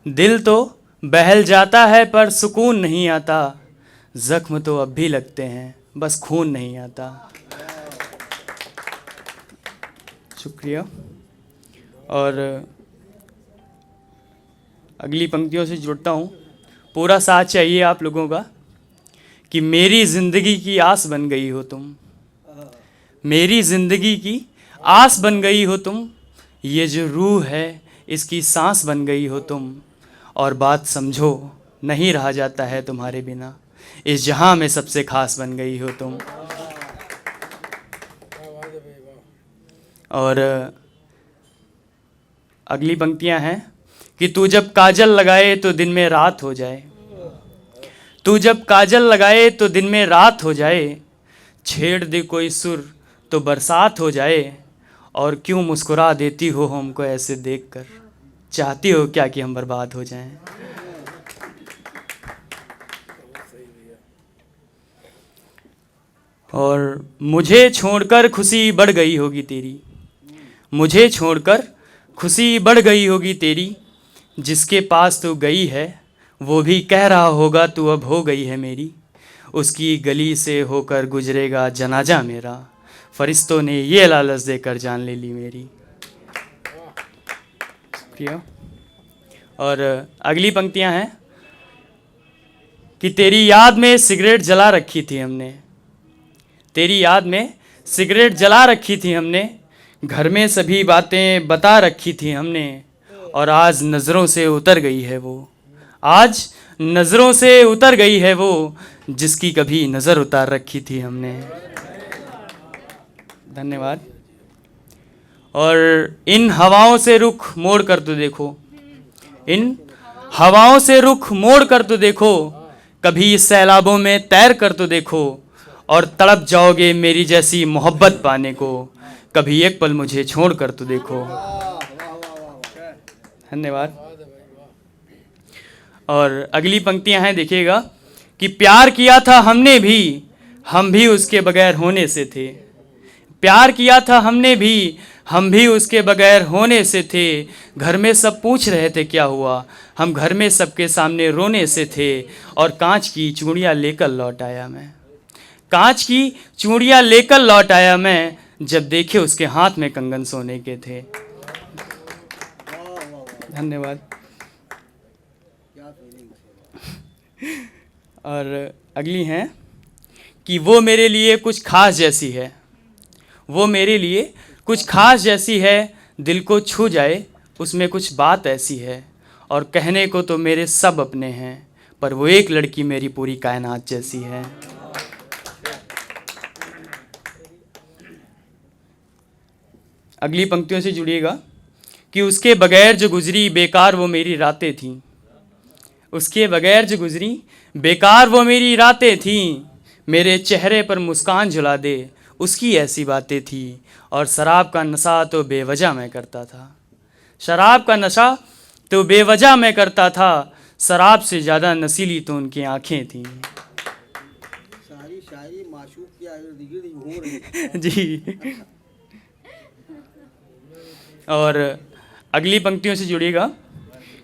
दिल तो बहल जाता है पर सुकून नहीं आता, जख्म तो अब भी लगते हैं बस खून नहीं आता। शुक्रिया। और अगली पंक्तियों से जुड़ता हूँ। पूरा साथ चाहिए आप लोगों का कि मेरी ज़िंदगी की आस बन गई हो तुम, मेरी ज़िंदगी की आस बन गई हो तुम, ये जो रूह है इसकी सांस बन गई हो तुम। और बात समझो नहीं रहा जाता है तुम्हारे बिना, इस जहां में सबसे खास बन गई हो तुम। और अगली पंक्तियां हैं कि तू जब काजल लगाए तो दिन में रात हो जाए, तू जब काजल लगाए तो दिन में रात हो जाए, छेड़ दे कोई सुर तो बरसात हो जाए। और क्यों मुस्कुरा देती हो हमको ऐसे देखकर, चाहती हो क्या कि हम बर्बाद हो जाएं। और मुझे छोड़कर खुशी बढ़ गई होगी तेरी, मुझे छोड़कर खुशी बढ़ गई होगी तेरी, जिसके पास तू गई है वो भी कह रहा होगा तू अब हो गई है मेरी। उसकी गली से होकर गुजरेगा जनाजा मेरा, फरिश्तों ने ये लालच देकर जान ले ली मेरी। किया। और अगली पंक्तियां हैं कि तेरी याद में सिगरेट जला रखी थी हमने, तेरी याद में सिगरेट जला रखी थी हमने, घर में सभी बातें बता रखी थी हमने। और आज नज़रों से उतर गई है वो, आज नज़रों से उतर गई है वो, जिसकी कभी नज़र उतार रखी थी हमने। धन्यवाद। और इन हवाओं से रुख मोड़ कर तो देखो, इन हवाओं से रुख मोड़ कर तो देखो, कभी इस सैलाबों में तैर कर तो देखो, और तड़प जाओगे मेरी जैसी मोहब्बत पाने को, कभी एक पल मुझे छोड़ कर तो देखो। धन्यवाद। और अगली पंक्तियां हैं, देखिएगा कि प्यार किया था हमने भी, हम भी उसके बगैर होने से थे, प्यार किया था हमने भी, हम भी उसके बगैर होने से थे। घर में सब पूछ रहे थे क्या हुआ, हम घर में सबके सामने रोने से थे। और कांच की चूड़ियाँ लेकर लौट आया मैं, कांच की चूड़ियाँ लेकर लौट आया मैं, जब देखे उसके हाथ में कंगन सोने के थे। धन्यवाद। और अगली हैं कि वो मेरे लिए कुछ खास जैसी है, वो मेरे लिए कुछ खास जैसी है, दिल को छू जाए उसमें कुछ बात ऐसी है। और कहने को तो मेरे सब अपने हैं, पर वो एक लड़की मेरी पूरी कायनात जैसी है। अगली पंक्तियों से जुड़िएगा कि उसके बगैर जो गुजरी बेकार वो मेरी रातें थीं, उसके बगैर जो गुजरी बेकार वो मेरी रातें थीं, मेरे चेहरे पर मुस्कान झुला दे उसकी ऐसी बातें थी। और शराब का नशा तो बेवजह मैं करता था, शराब का नशा तो बेवजह मैं करता था, शराब से ज़्यादा नशीली तो उनकी आंखें थीं। सारी शायरी माशूक की हो रही जी। और अगली पंक्तियों से जुड़िएगा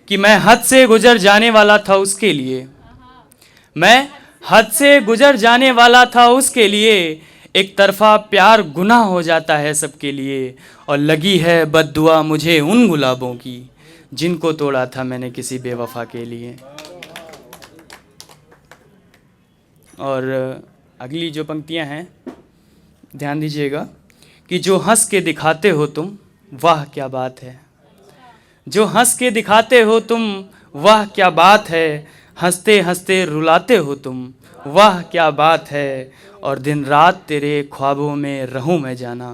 कि मैं हद से गुजर जाने वाला था उसके लिए, मैं हद से गुजर जाने वाला था उसके लिए, एक तरफा प्यार गुनाह हो जाता है सबके लिए। और लगी है बद्दुआ मुझे उन गुलाबों की, जिनको तोड़ा था मैंने किसी बेवफा के लिए। और अगली जो पंक्तियां हैं ध्यान दीजिएगा कि जो हंस के दिखाते हो तुम वाह क्या बात है, जो हंस के दिखाते हो तुम वाह क्या बात है, हंसते हंसते रुलाते हो तुम वाह क्या बात है। और दिन रात तेरे ख्वाबों में रहूं मैं जाना,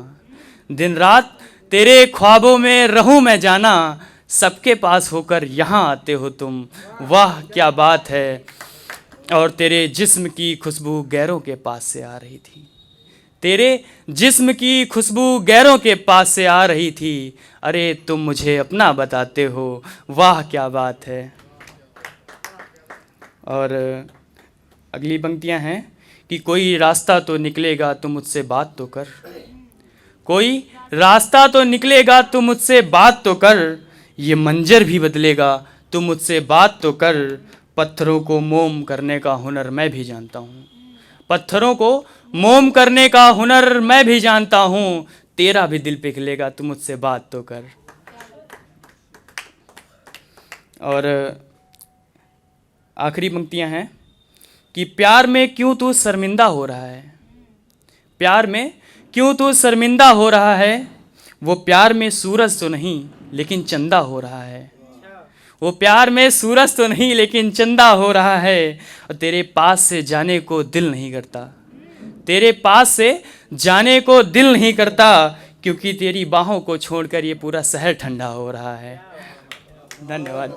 दिन रात तेरे ख्वाबों में रहूं मैं जाना, सबके पास होकर यहाँ आते हो तुम वाह क्या बात है। और तेरे जिस्म की खुशबू गैरों के पास से आ रही थी, तेरे जिस्म की खुशबू गैरों के पास से आ रही थी, अरे तुम मुझे अपना बताते हो वाह क्या बात है। और अगली पंक्तियां हैं कि कोई रास्ता तो निकलेगा तू मुझसे बात तो कर, कोई रास्ता तो निकलेगा तू मुझसे बात तो कर, ये मंजर भी बदलेगा तू मुझसे बात तो कर, पत्थरों को मोम करने का हुनर मैं भी जानता हूँ। पत्थरों को मोम करने का हुनर मैं भी जानता हूँ, तेरा भी दिल पिघलेगा, तू मुझसे बात तो कर। और आखिरी पंक्तियाँ हैं कि प्यार में क्यों तू शर्मिंदा हो रहा है, प्यार में क्यों तू शर्मिंदा हो रहा है, वो प्यार में सूरज तो नहीं लेकिन चंदा हो रहा है। वो प्यार में सूरज तो नहीं लेकिन चंदा हो रहा है, और तेरे पास से जाने को दिल नहीं करता, तेरे पास से जाने को दिल नहीं करता, क्योंकि तेरी बाहों को छोड़कर ये पूरा शहर ठंडा हो रहा है। धन्यवाद।